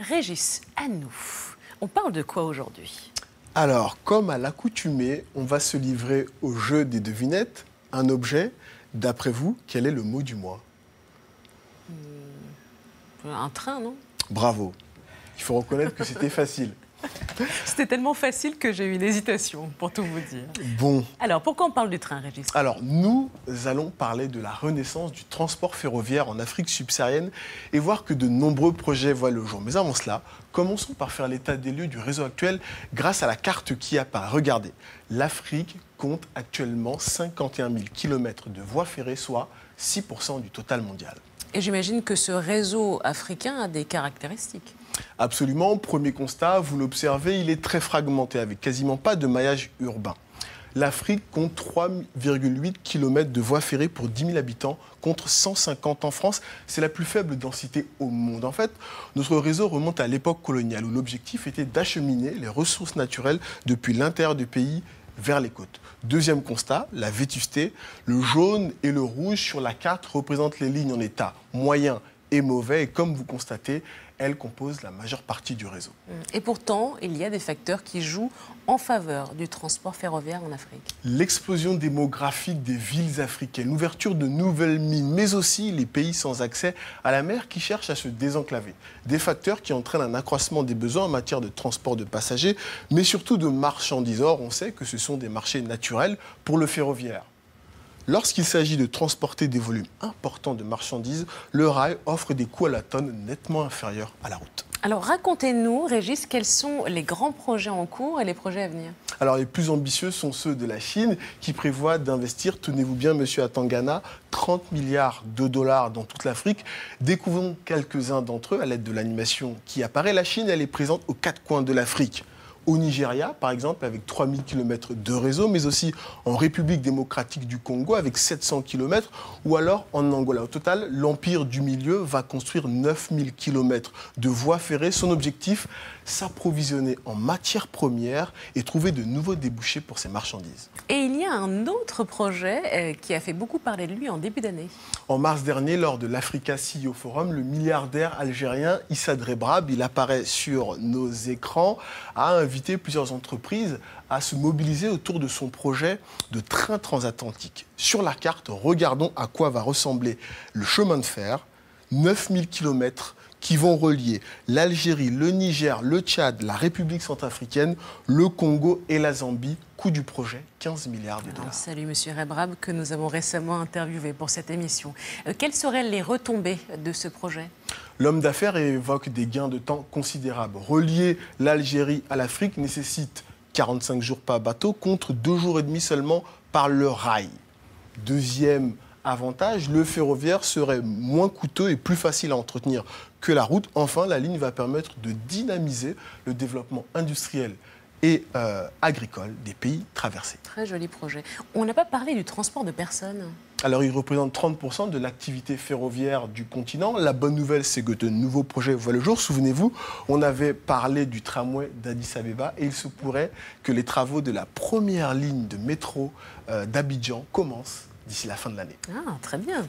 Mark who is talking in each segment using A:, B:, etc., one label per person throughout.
A: Régis, à nous. On parle de quoi aujourd'hui?
B: Alors, comme à l'accoutumée, on va se livrer au jeu des devinettes. Un objet, d'après vous, quel est le mot du mois?
A: Un train, non?
B: Bravo. Il faut reconnaître que c'était facile.
A: C'était tellement facile que j'ai eu une hésitation, pour tout vous dire.
B: Bon.
A: Alors, pourquoi on parle du train, Régis?
B: Alors, nous allons parler de la renaissance du transport ferroviaire en Afrique subsaharienne et voir que de nombreux projets voient le jour. Mais avant cela, commençons par faire l'état des lieux du réseau actuel grâce à la carte qui apparaît. Regardez, l'Afrique compte actuellement 51 000 km de voies ferrées, soit 6% du total mondial.
A: Et j'imagine que ce réseau africain a des caractéristiques.
B: Absolument. Premier constat, vous l'observez, il est très fragmenté avec quasiment pas de maillage urbain. L'Afrique compte 3,8 km de voies ferrées pour 10 000 habitants contre 150 en France. C'est la plus faible densité au monde. En fait, notre réseau remonte à l'époque coloniale où l'objectif était d'acheminer les ressources naturelles depuis l'intérieur du pays vers les côtes. Deuxième constat, la vétusté. Le jaune et le rouge sur la carte représentent les lignes en état moyen et mauvais. Et comme vous constatez, elles composent la majeure partie du réseau.
A: Et pourtant, il y a des facteurs qui jouent en faveur du transport ferroviaire en Afrique.
B: L'explosion démographique des villes africaines, l'ouverture de nouvelles mines, mais aussi les pays sans accès à la mer qui cherchent à se désenclaver. Des facteurs qui entraînent un accroissement des besoins en matière de transport de passagers, mais surtout de marchandises. Or, on sait que ce sont des marchés naturels pour le ferroviaire. Lorsqu'il s'agit de transporter des volumes importants de marchandises, le rail offre des coûts à la tonne nettement inférieurs à la route.
A: Alors racontez-nous, Régis, quels sont les grands projets en cours et les projets à venir?
B: Alors les plus ambitieux sont ceux de la Chine qui prévoit d'investir, tenez-vous bien monsieur Atangana, 30 milliards de dollars dans toute l'Afrique. Découvrons quelques-uns d'entre eux à l'aide de l'animation qui apparaît. La Chine, elle est présente aux quatre coins de l'Afrique. Au Nigeria, par exemple, avec 3000 km de réseau, mais aussi en République démocratique du Congo, avec 700 km, ou alors en Angola. Au total, l'Empire du Milieu va construire 9000 km de voies ferrées. Son objectif, s'approvisionner en matières premières et trouver de nouveaux débouchés pour ses marchandises.
A: Et il y a un autre projet qui a fait beaucoup parler de lui en début d'année.
B: En mars dernier, lors de l'Africa CEO Forum, le milliardaire algérien Issa Drebrab, il apparaît sur nos écrans, a invité plusieurs entreprises à se mobiliser autour de son projet de train transatlantique. Sur la carte, regardons à quoi va ressembler le chemin de fer, 9000 km qui vont relier l'Algérie, le Niger, le Tchad, la République centrafricaine, le Congo et la Zambie. Coût du projet, 15 milliards de dollars.
A: Salut Monsieur Drebrab, que nous avons récemment interviewé pour cette émission. Quelles seraient les retombées de ce projet?
B: L'homme d'affaires évoque des gains de temps considérables. Relier l'Algérie à l'Afrique nécessite 45 jours par bateau contre 2 jours et demi seulement par le rail. Deuxième avantage, le ferroviaire serait moins coûteux et plus facile à entretenir que la route. Enfin, la ligne va permettre de dynamiser le développement industriel et agricole des pays traversés.
A: Très joli projet. On n'a pas parlé du transport de personnes.
B: Alors, il représente 30% de l'activité ferroviaire du continent. La bonne nouvelle, c'est que de nouveaux projets voient le jour. Souvenez-vous, on avait parlé du tramway d'Addis Abeba et il se pourrait que les travaux de la première ligne de métro d'Abidjan commencent d'ici la fin de l'année.
A: Ah, très bien.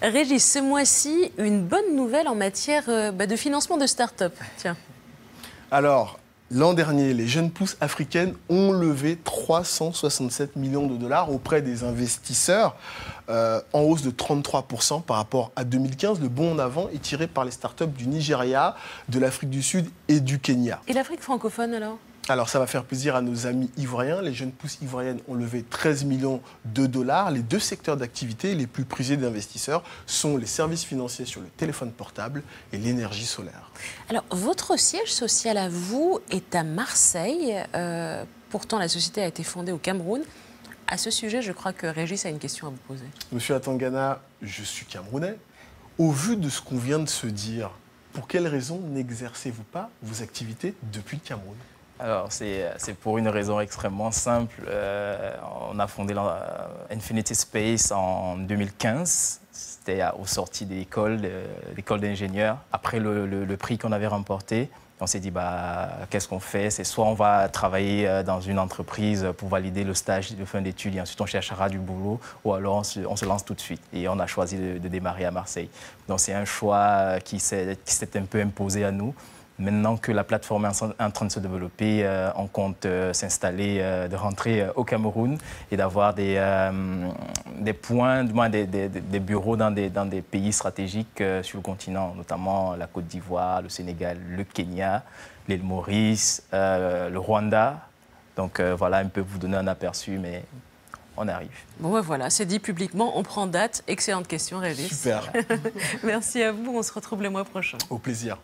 A: Régis, ce mois-ci, une bonne nouvelle en matière de financement de start-up. Tiens.
B: Alors, l'an dernier, les jeunes pousses africaines ont levé 367 millions de dollars auprès des investisseurs, en hausse de 33% par rapport à 2015. Le bond en avant est tiré par les start-up du Nigeria, de l'Afrique du Sud et du Kenya.
A: Et l'Afrique francophone alors?
B: Alors, ça va faire plaisir à nos amis ivoiriens. Les jeunes pousses ivoiriennes ont levé 13 millions de dollars. Les deux secteurs d'activité les plus prisés d'investisseurs sont les services financiers sur le téléphone portable et l'énergie solaire.
A: Alors, votre siège social à vous est à Marseille. Pourtant, la société a été fondée au Cameroun. À ce sujet, je crois que Régis a une question à vous poser.
B: Monsieur Atangana, je suis camerounais. Au vu de ce qu'on vient de se dire, pour quelles raisons n'exercez-vous pas vos activités depuis le Cameroun ?
C: Alors, c'est pour une raison extrêmement simple. On a fondé Infinity Space en 2015. C'était aux sorties de l'école d'ingénieurs. Après le prix qu'on avait remporté, on s'est dit, qu'est-ce qu'on fait? C'est soit on va travailler dans une entreprise pour valider le stage de fin d'études et ensuite on cherchera du boulot, ou alors on se lance tout de suite. Et on a choisi de démarrer à Marseille. Donc c'est un choix qui s'est un peu imposé à nous. Maintenant que la plateforme est en train de se développer, on compte s'installer, de rentrer au Cameroun et d'avoir des points, des bureaux dans des pays stratégiques sur le continent, notamment la Côte d'Ivoire, le Sénégal, le Kenya, l'île Maurice, le Rwanda. Donc voilà, un peu vous donner un aperçu, mais on arrive.
A: Bon, ben voilà, c'est dit publiquement, on prend date. Excellente question, Régis.
B: Super.
A: Merci à vous, on se retrouve le mois prochain.
B: Au plaisir.